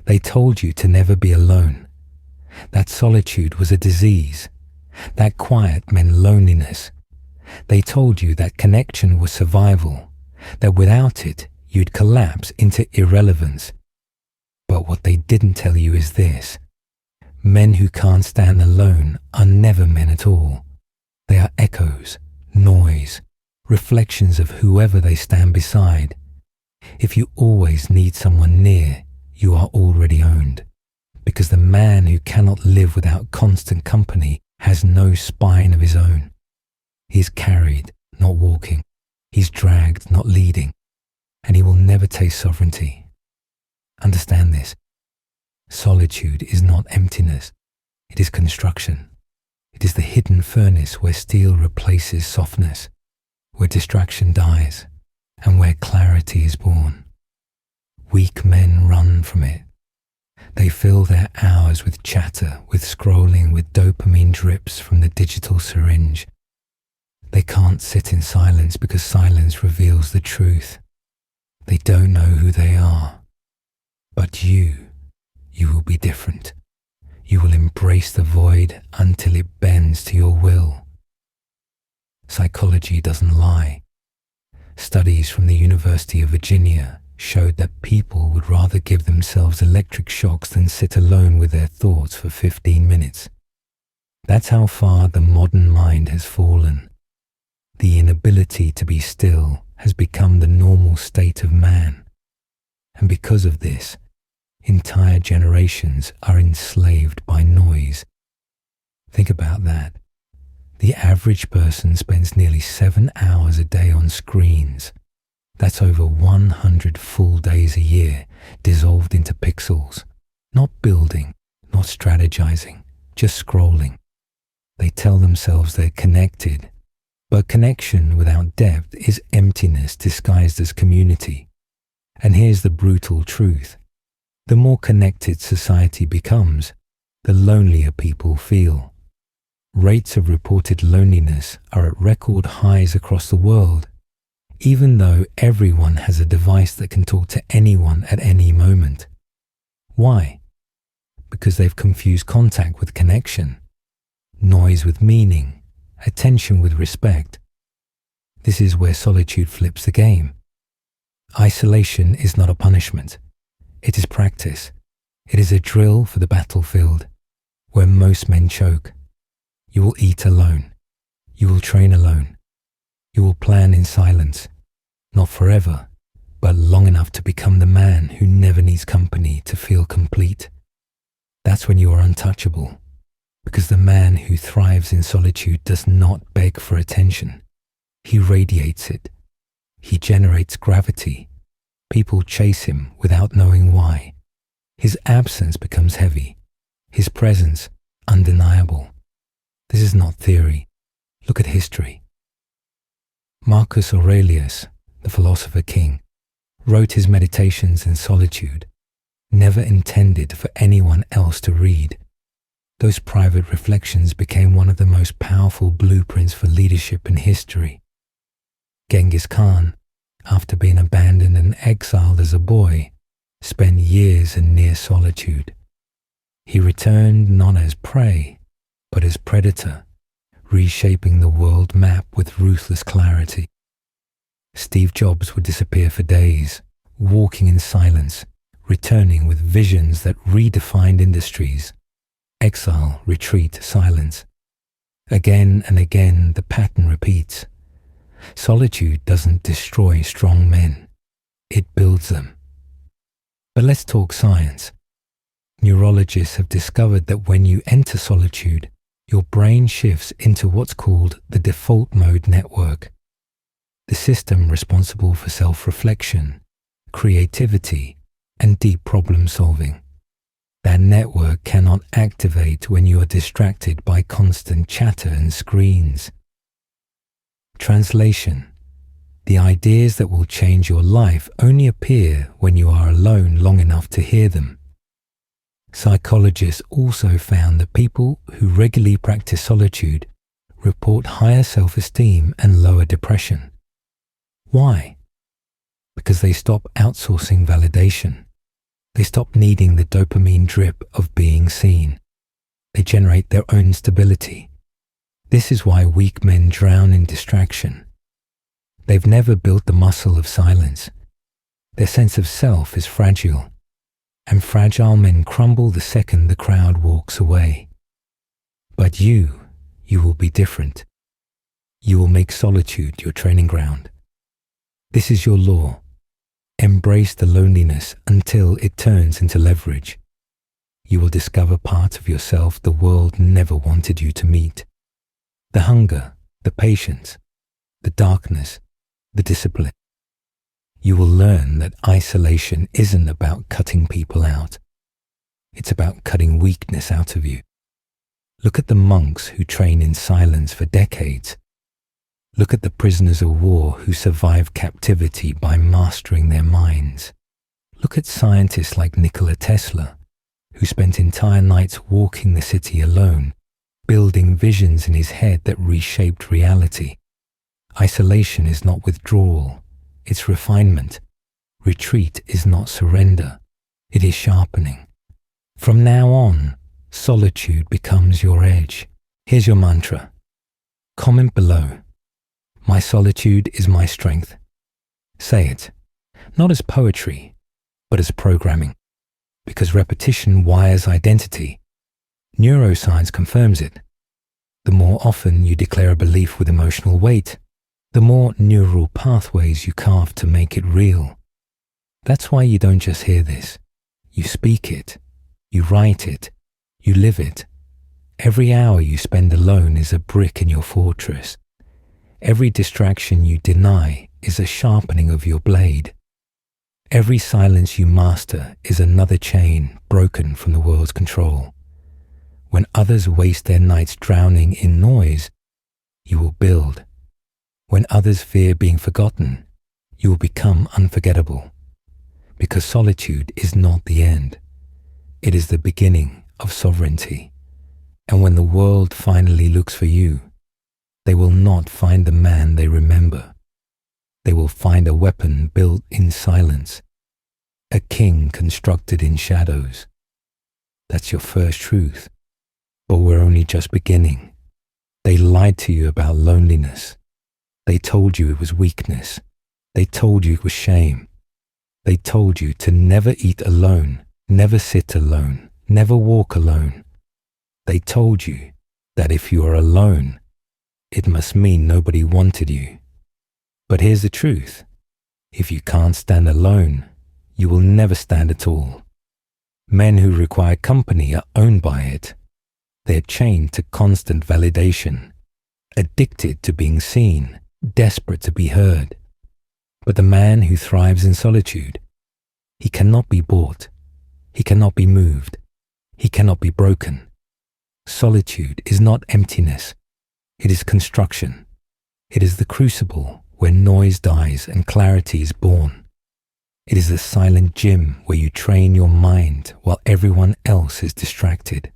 They told you to never be alone. That solitude was a disease. That quiet meant loneliness. They told you that connection was survival, that without it, you'd collapse into irrelevance. But what they didn't tell you is this. Men who can't stand alone are never men at all. They are echoes, noise, reflections of whoever they stand beside. If you always need someone near, you are already owned. Because the man who cannot live without constant company has no spine of his own. He is carried, not walking. He's dragged, not leading. And he will never taste sovereignty. Understand this. Solitude is not emptiness. It is construction. It is the hidden furnace where steel replaces softness, where distraction dies, and where clarity is born. Weak men run from it. They fill their hours with chatter, with scrolling, with dopamine drips from the digital syringe. They can't sit in silence because silence reveals the truth. They don't know who they are. But you will be different. You will embrace the void until it bends to your will. Psychology doesn't lie. Studies from the University of Virginia showed that people would rather give themselves electric shocks than sit alone with their thoughts for 15 minutes. That's how far the modern mind has fallen. The inability to be still has become the normal state of man. And because of this, entire generations are enslaved by noise. Think about that. The average person spends nearly 7 hours a day on screens. That's over 100 full days a year, dissolved into pixels. Not building, not strategizing, just scrolling. They tell themselves they're connected, but connection without depth is emptiness disguised as community. And here's the brutal truth. The more connected society becomes, the lonelier people feel. Rates of reported loneliness are at record highs across the world, even though everyone has a device that can talk to anyone at any moment. Why? Because they've confused contact with connection, noise with meaning, attention with respect. This is where solitude flips the game. Isolation is not a punishment. It is practice. It is a drill for the battlefield, where most men choke. You will eat alone. You will train alone. You will plan in silence, not forever, but long enough to become the man who never needs company to feel complete. That's when you are untouchable, because the man who thrives in solitude does not beg for attention. He radiates it. He generates gravity. People chase him without knowing why. His absence becomes heavy. His presence undeniable. This is not theory. Look at history. Marcus Aurelius, the philosopher king, wrote his meditations in solitude, never intended for anyone else to read. Those private reflections became one of the most powerful blueprints for leadership in history. Genghis Khan, after being abandoned and exiled as a boy, spent years in near solitude. He returned not as prey, but as predator, reshaping the world map with ruthless clarity. Steve Jobs would disappear for days, walking in silence, returning with visions that redefined industries. Exile, retreat, silence. Again and again, the pattern repeats. Solitude doesn't destroy strong men. It builds them. But let's talk science. Neurologists have discovered that when you enter solitude, your brain shifts into what's called the default mode network, the system responsible for self-reflection, creativity, and deep problem solving. That network cannot activate when you are distracted by constant chatter and screens. Translation: the ideas that will change your life only appear when you are alone long enough to hear them. Psychologists also found that people who regularly practice solitude report higher self-esteem and lower depression. Why? Because they stop outsourcing validation. They stop needing the dopamine drip of being seen. They generate their own stability. This is why weak men drown in distraction. They've never built the muscle of silence. Their sense of self is fragile, and fragile men crumble the second the crowd walks away. But you will be different. You will make solitude your training ground. This is your law. Embrace the loneliness until it turns into leverage. You will discover parts of yourself the world never wanted you to meet. The hunger, the patience, the darkness, the discipline. You will learn that isolation isn't about cutting people out. It's about cutting weakness out of you. Look at the monks who train in silence for decades. Look at the prisoners of war who survive captivity by mastering their minds. Look at scientists like Nikola Tesla, who spent entire nights walking the city alone, building visions in his head that reshaped reality. Isolation is not withdrawal, it's refinement. Retreat is not surrender, it is sharpening. From now on, solitude becomes your edge. Here's your mantra. Comment below. My solitude is my strength. Say it, not as poetry, but as programming. Because repetition wires identity. Neuroscience confirms it. The more often you declare a belief with emotional weight, the more neural pathways you carve to make it real. That's why you don't just hear this. You speak it. You write it. You live it. Every hour you spend alone is a brick in your fortress. Every distraction you deny is a sharpening of your blade. Every silence you master is another chain broken from the world's control. When others waste their nights drowning in noise, you will build. When others fear being forgotten, you will become unforgettable. Because solitude is not the end. It is the beginning of sovereignty. And when the world finally looks for you, they will not find the man they remember. They will find a weapon built in silence, a king constructed in shadows. That's your first truth. But we're only just beginning. They lied to you about loneliness. They told you it was weakness. They told you it was shame. They told you to never eat alone, never sit alone, never walk alone. They told you that if you are alone, it must mean nobody wanted you. But here's the truth. If you can't stand alone, you will never stand at all. Men who require company are owned by it. They're chained to constant validation, addicted to being seen, desperate to be heard. But the man who thrives in solitude, he cannot be bought, he cannot be moved, he cannot be broken. Solitude is not emptiness, it is construction. It is the crucible where noise dies and clarity is born. It is the silent gym where you train your mind while everyone else is distracted.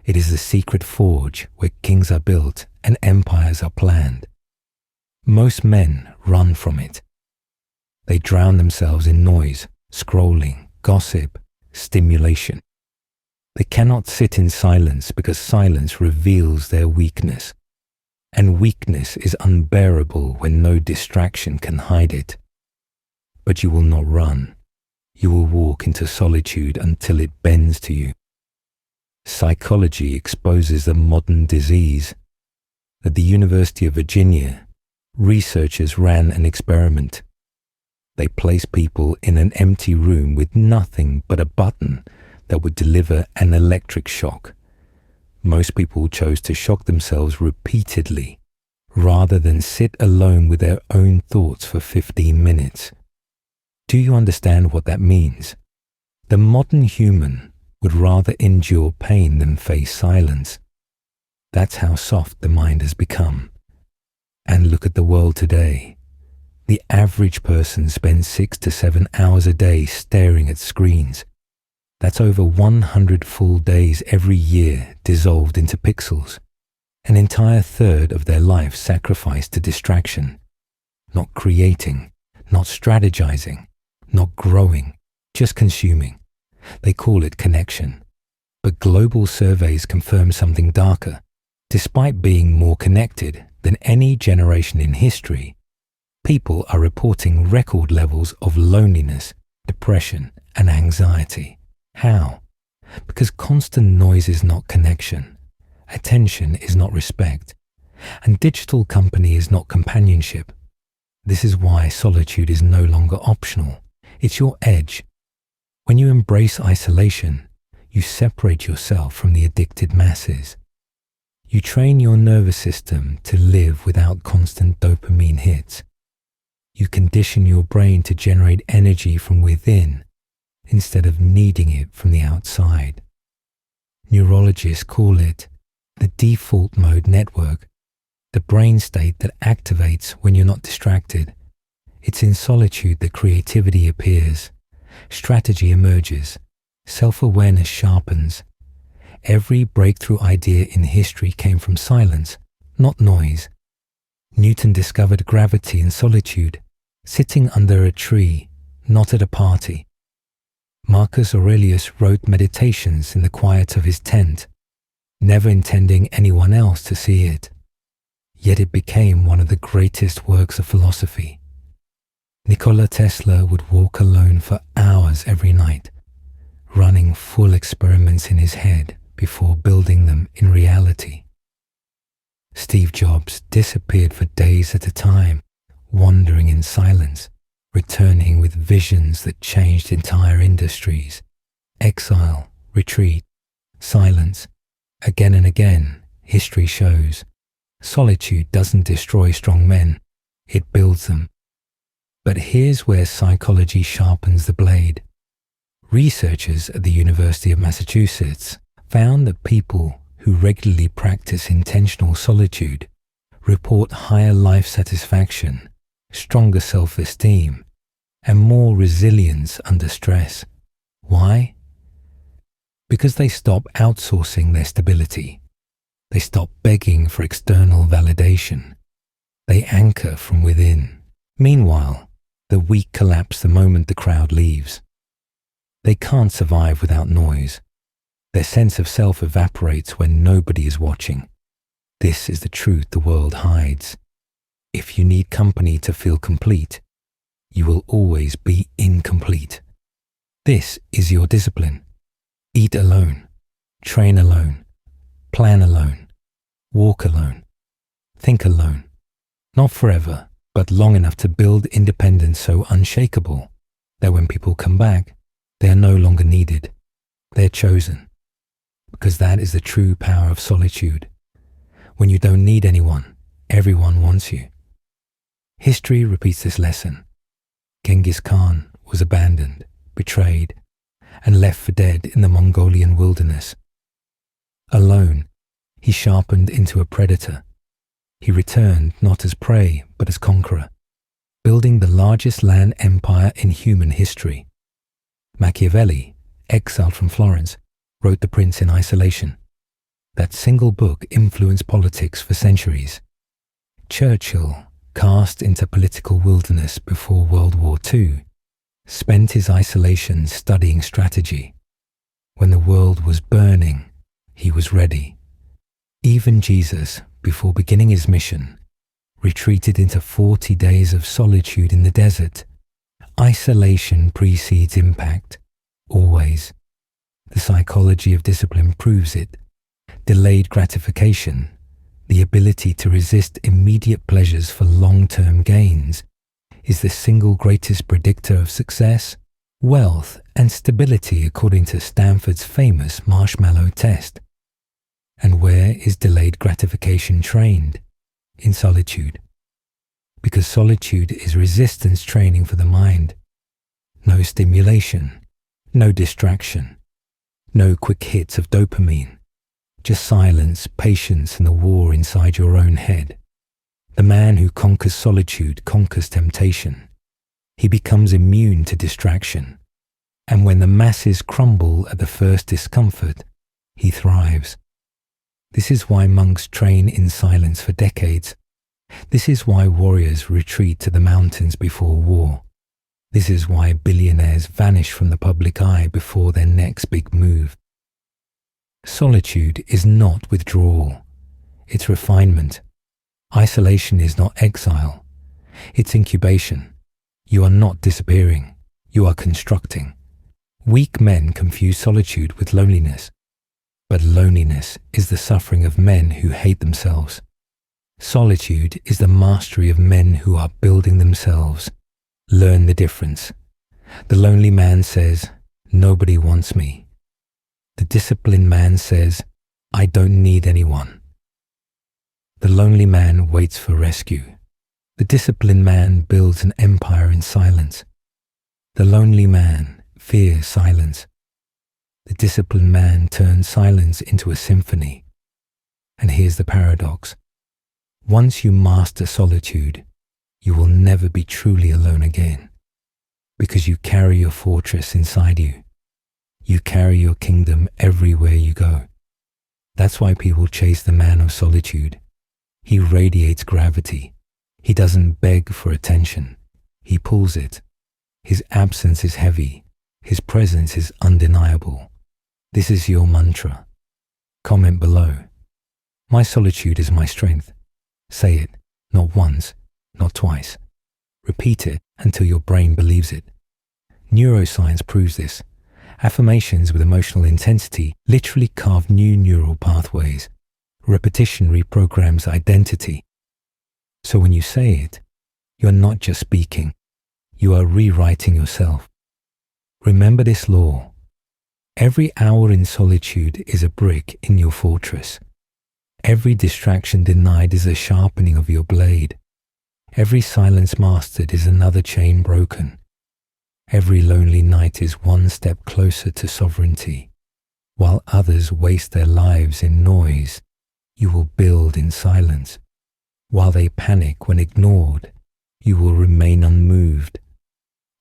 It is the secret forge where kings are built and empires are planned. Most men run from it. They drown themselves in noise, scrolling, gossip, stimulation. They cannot sit in silence because silence reveals their weakness. And weakness is unbearable when no distraction can hide it. But you will not run. You will walk into solitude until it bends to you. Psychology exposes a modern disease. At the University of Virginia, researchers ran an experiment. They placed people in an empty room with nothing but a button that would deliver an electric shock. Most people chose to shock themselves repeatedly rather than sit alone with their own thoughts for 15 minutes. Do you understand what that means? The modern human would rather endure pain than face silence. That's how soft the mind has become. And look at the world today. The average person spends 6 to 7 hours a day staring at screens. That's over 100 full days every year dissolved into pixels. An entire third of their life sacrificed to distraction. Not creating, not strategizing, not growing, just consuming. They call it connection. But global surveys confirm something darker. Despite being more connected than any generation in history, people are reporting record levels of loneliness, depression, and anxiety. How? Because constant noise is not connection, attention is not respect, and digital company is not companionship. This is why solitude is no longer optional. It's your edge. When you embrace isolation, you separate yourself from the addicted masses. You train your nervous system to live without constant dopamine hits. You condition your brain to generate energy from within instead of needing it from the outside. Neurologists call it the default mode network, the brain state that activates when you're not distracted. It's in solitude that creativity appears, strategy emerges, self-awareness sharpens. Every breakthrough idea in history came from silence, not noise. Newton discovered gravity in solitude, sitting under a tree, not at a party. Marcus Aurelius wrote meditations in the quiet of his tent, never intending anyone else to see it. Yet it became one of the greatest works of philosophy. Nikola Tesla would walk alone for hours every night, running full experiments in his head before building them in reality. Steve Jobs disappeared for days at a time, wandering in silence, returning with visions that changed entire industries. Exile, retreat, silence. Again and again, history shows. Solitude doesn't destroy strong men, it builds them. But here's where psychology sharpens the blade. Researchers at the University of Massachusetts found that people who regularly practice intentional solitude report higher life satisfaction, stronger self-esteem, and more resilience under stress. Why? Because they stop outsourcing their stability. They stop begging for external validation. They anchor from within. Meanwhile, the weak collapse the moment the crowd leaves. They can't survive without noise. Their sense of self evaporates when nobody is watching. This is the truth the world hides. If you need company to feel complete, you will always be incomplete. This is your discipline. Eat alone, train alone, plan alone, walk alone, think alone. Not forever, but long enough to build independence so unshakable that when people come back, they are no longer needed. They're chosen. Because that is the true power of solitude. When you don't need anyone, everyone wants you. History repeats this lesson. Genghis Khan was abandoned, betrayed, and left for dead in the Mongolian wilderness. Alone, he sharpened into a predator. He returned not as prey, but as conqueror, building the largest land empire in human history. Machiavelli, exiled from Florence, wrote The Prince in Isolation. That single book influenced politics for centuries. Churchill, cast into political wilderness before World War II, spent his isolation studying strategy. When the world was burning, he was ready. Even Jesus, before beginning his mission, retreated into 40 days of solitude in the desert. Isolation precedes impact, always. The psychology of discipline proves it. Delayed gratification, the ability to resist immediate pleasures for long-term gains, is the single greatest predictor of success, wealth, and stability according to Stanford's famous marshmallow test. And where is delayed gratification trained? In solitude. Because solitude is resistance training for the mind. No stimulation, no distraction, no quick hits of dopamine, just silence, patience, and the war inside your own head. The man who conquers solitude conquers temptation. He becomes immune to distraction. And when the masses crumble at the first discomfort, he thrives. This is why monks train in silence for decades. This is why warriors retreat to the mountains before war. This is why billionaires vanish from the public eye before their next big move. Solitude is not withdrawal, it's refinement. Isolation is not exile, it's incubation. You are not disappearing, you are constructing. Weak men confuse solitude with loneliness, but loneliness is the suffering of men who hate themselves. Solitude is the mastery of men who are building themselves. Learn the difference. The lonely man says, "Nobody wants me." The disciplined man says, "I don't need anyone." The lonely man waits for rescue. The disciplined man builds an empire in silence. The lonely man fears silence. The disciplined man turns silence into a symphony. And here's the paradox. Once you master solitude, you will never be truly alone again, because you carry your fortress inside you. You carry your kingdom everywhere you go. That's why people chase the man of solitude. He radiates gravity. He doesn't beg for attention. He pulls it. His absence is heavy. His presence is undeniable. This is your mantra. Comment below. My solitude is my strength. Say it, not once, not twice. Repeat it until your brain believes it. Neuroscience proves this. Affirmations with emotional intensity literally carve new neural pathways. Repetition reprograms identity. So when you say it, you're not just speaking, you are rewriting yourself. Remember this law. Every hour in solitude is a brick in your fortress. Every distraction denied is a sharpening of your blade. Every silence mastered is another chain broken. Every lonely night is one step closer to sovereignty. While others waste their lives in noise, you will build in silence. While they panic when ignored, you will remain unmoved.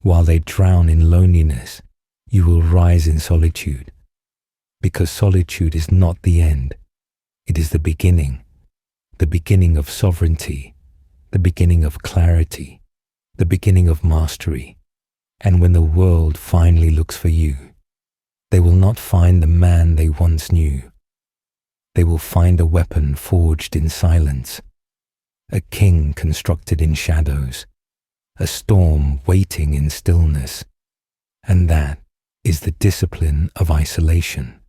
While they drown in loneliness, you will rise in solitude. Because solitude is not the end. It is the beginning of sovereignty, the beginning of clarity, the beginning of mastery. And when the world finally looks for you, they will not find the man they once knew. They will find a weapon forged in silence, a king constructed in shadows, a storm waiting in stillness. And that is the discipline of isolation.